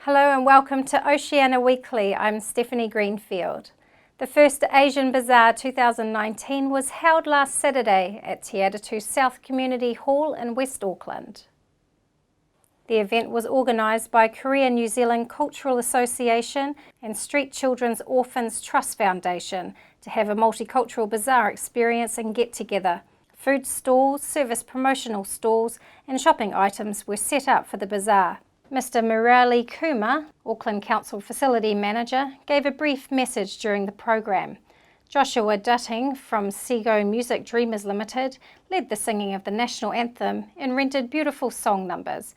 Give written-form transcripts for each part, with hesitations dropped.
Hello and welcome to Oceania Weekly. I'm Stephanie Greenfield. The first Asian Bazaar 2019 was held last Saturday at Te Atatu South Community Hall in West Auckland. The event was organised by Korea New Zealand Cultural Association and Street Children's Orphans Trust Foundation to have a multicultural bazaar experience and get-together. Food stalls, service promotional stalls and shopping items were set up for the bazaar. Mr. Murali Kumar, Auckland Council Facility Manager, gave a brief message during the program. Joshua Dutting from Sego Music Dreamers Limited led the singing of the national anthem and rendered beautiful song numbers.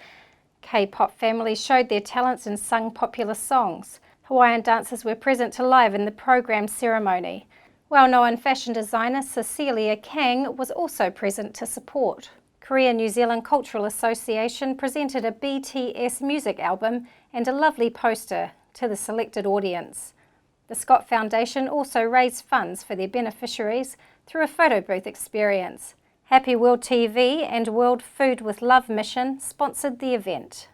K-pop families showed their talents and sung popular songs. Hawaiian dancers were present to live in the program ceremony. Well-known fashion designer Cecilia Kang was also present to support. Korea New Zealand Cultural Association presented a BTS music album and a lovely poster to the selected audience. The Mascot Foundation also raised funds for their beneficiaries through a photo booth experience. Happy World TV and World Food with Love Mission sponsored the event.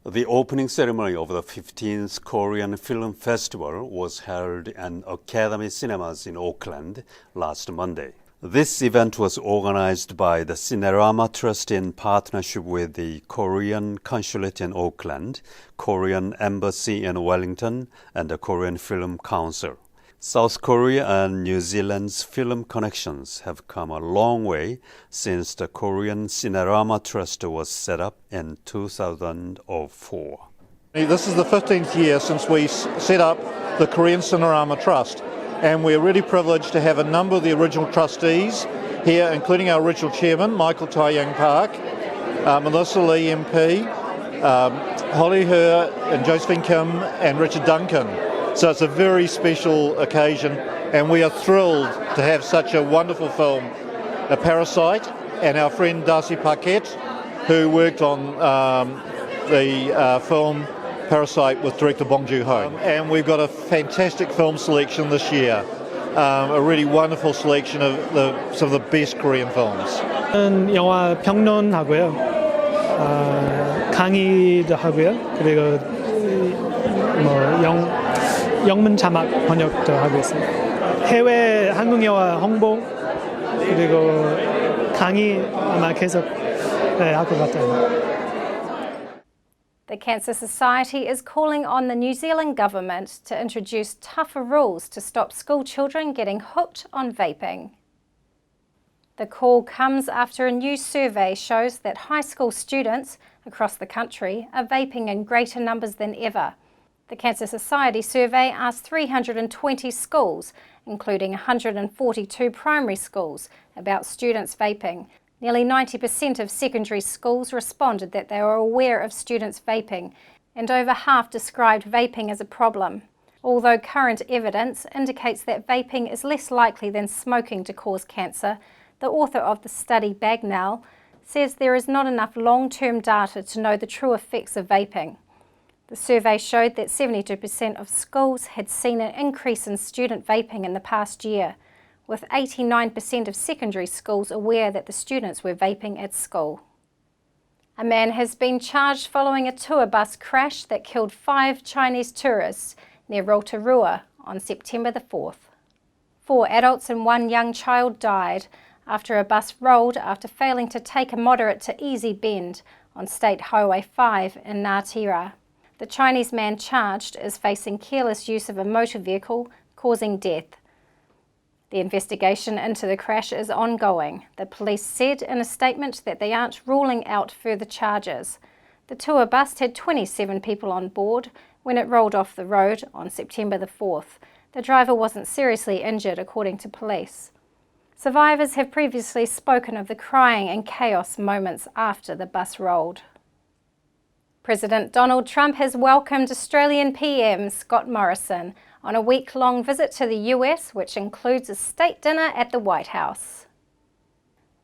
The opening ceremony of the 15th Korean Film Festival was held at Academy Cinemas in Auckland last Monday. This event was organized by the Cinerama Trust in partnership with the Korean Consulate in Auckland, Korean Embassy in Wellington, and the Korean Film Council. South Korea and New Zealand's film connections have come a long way since the Korean Cinerama Trust was set up in 2004. This is the 15th year since we set up the Korean Cinerama Trust. And we're really privileged to have a number of the original trustees here, including our original chairman, Michael Tai Young Park, Melissa Lee MP, Holly Her and Josephine Kim and Richard Duncan. So it's a very special occasion and we are thrilled to have such a wonderful film, a Parasite, and our friend Darcy Paquette, who worked on the film Parasite with director Bong Joon-ho. And we've got a fantastic film selection this year, a really wonderful selection of some of the best Korean films. 영화 평론하고요, 강의도 하고요, 그리고 영문 자막 번역도 하고 있습니다. 해외 한국 영화 홍보 그리고 강의 아마 계속 할 것 같아요. The Cancer Society is calling on the New Zealand government to introduce tougher rules to stop school children getting hooked on vaping. The call comes after a new survey shows that high school students across the country are vaping in greater numbers than ever. The Cancer Society survey asked 320 schools, including 142 primary schools, about students vaping. Nearly 90% of secondary schools responded that they were aware of students vaping, and over half described vaping as a problem. Although current evidence indicates that vaping is less likely than smoking to cause cancer, the author of the study, Bagnall, says there is not enough long-term data to know the true effects of vaping. The survey showed that 72% of schools had seen an increase in student vaping in the past year, with 89% of secondary schools aware that the students were vaping at school. A man has been charged following a tour bus crash that killed 5 Chinese tourists near Rotorua on September the 4th. 4 adults and 1 young child died after a bus rolled after failing to take a moderate to easy bend on State Highway 5 in Ngātira. The Chinese man charged is facing careless use of a motor vehicle causing death. The investigation into the crash is ongoing. The police said in a statement that they aren't ruling out further charges. The tour bus had 27 people on board when it rolled off the road on September the 4th. The driver wasn't seriously injured, according to police. Survivors have previously spoken of the crying and chaos moments after the bus rolled. President Donald Trump has welcomed Australian PM Scott Morrison on a week-long visit to the US, which includes a state dinner at the White House.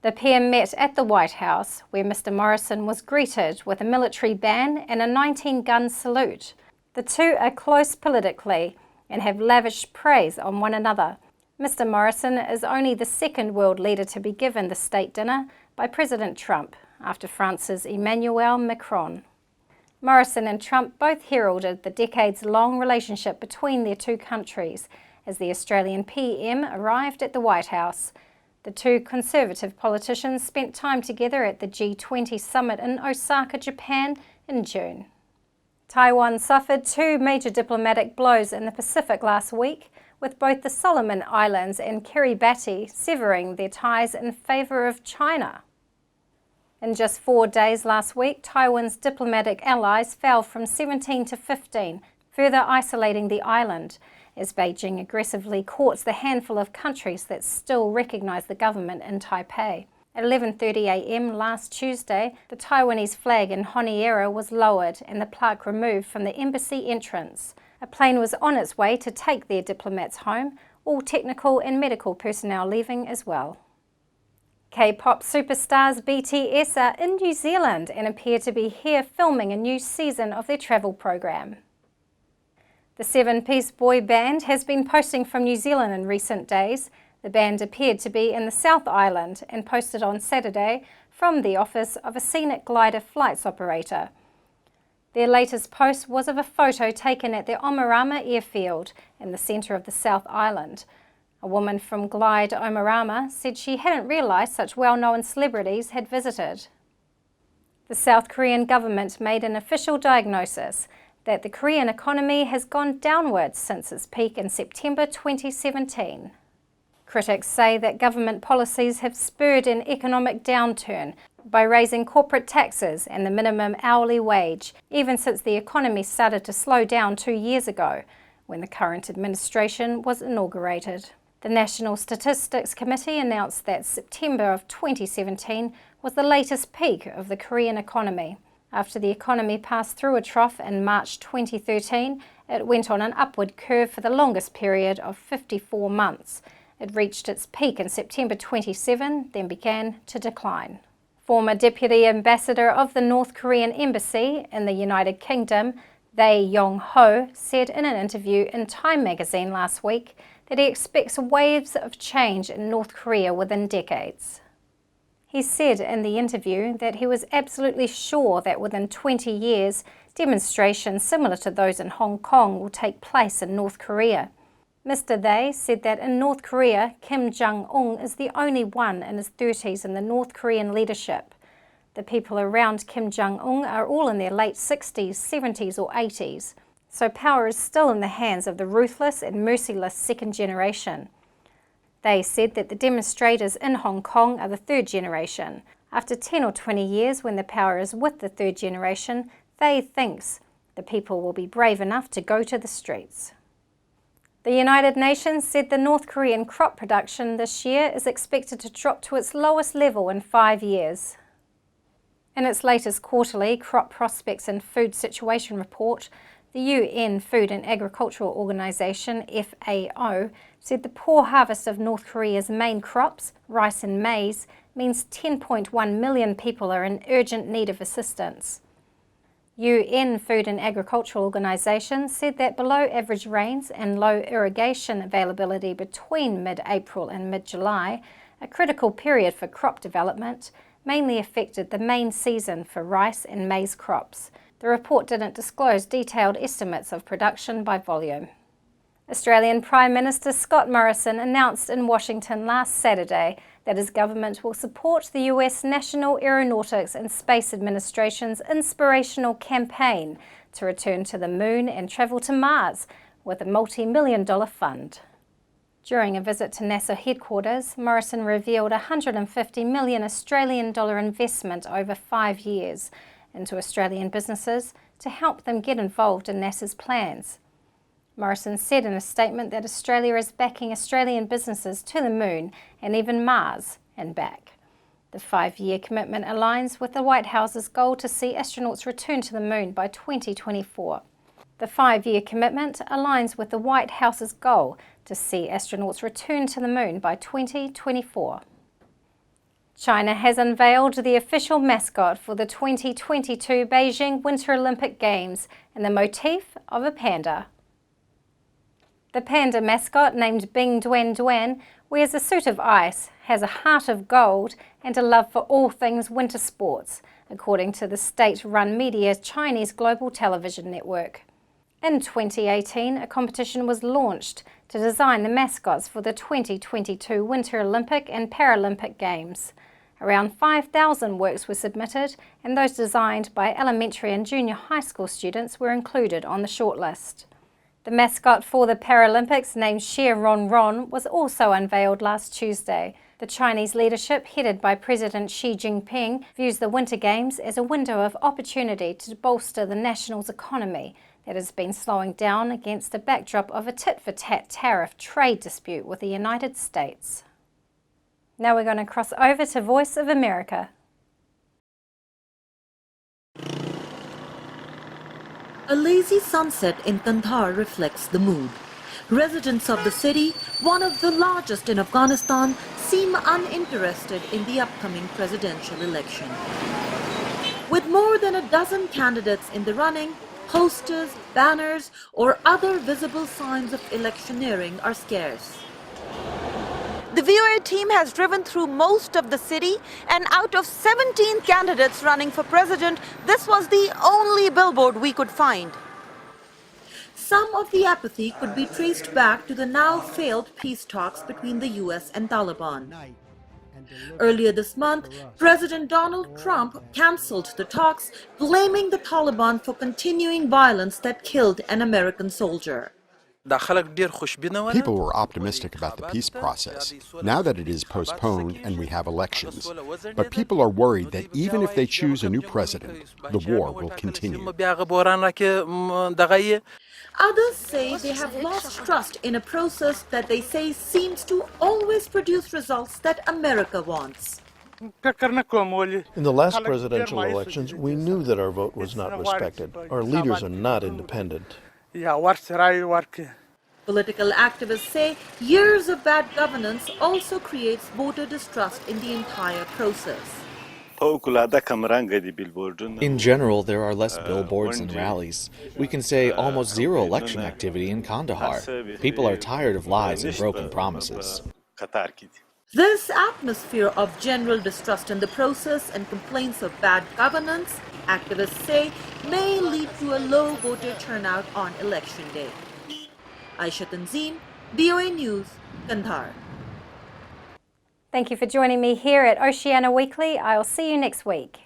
The PM met at the White House, where Mr. Morrison was greeted with a military band and a 19-gun salute. The two are close politically and have lavished praise on one another. Mr. Morrison is only the second world leader to be given the state dinner by President Trump, after France's Emmanuel Macron. Morrison and Trump both heralded the decades-long relationship between their two countries as the Australian PM arrived at the White House. The two conservative politicians spent time together at the G20 summit in Osaka, Japan in June. Taiwan suffered two major diplomatic blows in the Pacific last week, with both the Solomon Islands and Kiribati severing their ties in favour of China. In just 4 days last week, Taiwan's diplomatic allies fell from 17 to 15, further isolating the island, as Beijing aggressively courts the handful of countries that still recognise the government in Taipei. At 11:30 a.m. last Tuesday, the Taiwanese flag in Honiara was lowered and the plaque removed from the embassy entrance. A plane was on its way to take their diplomats home, all technical and medical personnel leaving as well. K-pop superstars BTS are in New Zealand and appear to be here filming a new season of their travel program. The seven-piece boy band has been posting from New Zealand in recent days. The band appeared to be in the South Island and posted on Saturday from the office of a scenic glider flights operator. Their latest post was of a photo taken at the Omarama airfield in the centre of the South Island. A woman from Glide Omarama said she hadn't realised such well-known celebrities had visited. The South Korean government made an official diagnosis that the Korean economy has gone downwards since its peak in September 2017. Critics say that government policies have spurred an economic downturn by raising corporate taxes and the minimum hourly wage, even since the economy started to slow down 2 years ago, when the current administration was inaugurated. The National Statistics Committee announced that September of 2017 was the latest peak of the Korean economy. After the economy passed through a trough in March 2013, it went on an upward curve for the longest period of 54 months. It reached its peak in September 27, then began to decline. Former Deputy Ambassador of the North Korean Embassy in the United Kingdom, Thae Yong-ho, said in an interview in Time magazine last week that he expects waves of change in North Korea within decades. He said in the interview that he was absolutely sure that within 20 years, demonstrations similar to those in Hong Kong will take place in North Korea. Mr. Thae said that in North Korea, Kim Jong-un is the only one in his 30s in the North Korean leadership. The people around Kim Jong-un are all in their late 60s, 70s or 80s, so power is still in the hands of the ruthless and merciless second generation. They said that the demonstrators in Hong Kong are the third generation. After 10 or 20 years, when the power is with the third generation, Thae thinks the people will be brave enough to go to the streets. The United Nations said the North Korean crop production this year is expected to drop to its lowest level in 5 years. In its latest quarterly Crop Prospects and Food Situation report, the UN Food and Agricultural Organization, FAO, said the poor harvest of North Korea's main crops, rice and maize, means 10.1 million people are in urgent need of assistance. UN Food and Agricultural Organization said that below average rains and low irrigation availability between mid-April and mid-July, a critical period for crop development, mainly affected the main season for rice and maize crops. The report didn't disclose detailed estimates of production by volume. Australian Prime Minister Scott Morrison announced in Washington last Saturday that his government will support the US National Aeronautics and Space Administration's inspirational campaign to return to the Moon and travel to Mars with a multi-million-dollar fund. During a visit to NASA headquarters, Morrison revealed a $150 million Australian dollar investment over 5 years into Australian businesses to help them get involved in NASA's plans. Morrison said in a statement that Australia is backing Australian businesses to the Moon and even Mars and back. The 5-year commitment aligns with the White House's goal to see astronauts return to the Moon by 2024. The 5-year commitment aligns with the White House's goal to see astronauts return to the Moon by 2024. China has unveiled the official mascot for the 2022 Beijing Winter Olympic Games in the motif of a panda. The panda mascot, named Bing Duan Duan, wears a suit of ice, has a heart of gold and a love for all things winter sports, according to the state-run media Chinese Global Television Network. In 2018, a competition was launched to design the mascots for the 2022 Winter Olympic and Paralympic Games. Around 5,000 works were submitted, and those designed by elementary and junior high school students were included on the shortlist. The mascot for the Paralympics, named Xie Ron Ron, was also unveiled last Tuesday. The Chinese leadership, headed by President Xi Jinping, views the Winter Games as a window of opportunity to bolster the nation's economy that has been slowing down against a backdrop of a tit-for-tat tariff trade dispute with the United States. Now we're going to cross over to Voice of America. A lazy sunset in Kandahar reflects the mood. Residents of the city, one of the largest in Afghanistan, seem uninterested in the upcoming presidential election. With more than a dozen candidates in the running, posters, banners, or other visible signs of electioneering are scarce. The VOA team has driven through most of the city, and out of 17 candidates running for president, this was the only billboard we could find. Some of the apathy could be traced back to the now failed peace talks between the US and Taliban. Earlier this month, President Donald Trump cancelled the talks, blaming the Taliban for continuing violence that killed an American soldier. People were optimistic about the peace process, now that it is postponed and we have elections. But people are worried that even if they choose a new president, the war will continue. Others say they have lost trust in a process that they say seems to always produce results that America wants. In the last presidential elections, we knew that our vote was not respected. Our leaders are not independent. Political activists say years of bad governance also creates voter distrust in the entire process. In general, there are less billboards and rallies. We can say almost zero election activity in Kandahar. People are tired of lies and broken promises. This atmosphere of general distrust in the process and complaints of bad governance, activists say, may lead to a low voter turnout on election day. Aisha Tanzim, VOA News, Kandahar. Thank you for joining me here at Oceania Weekly. I'll see you next week.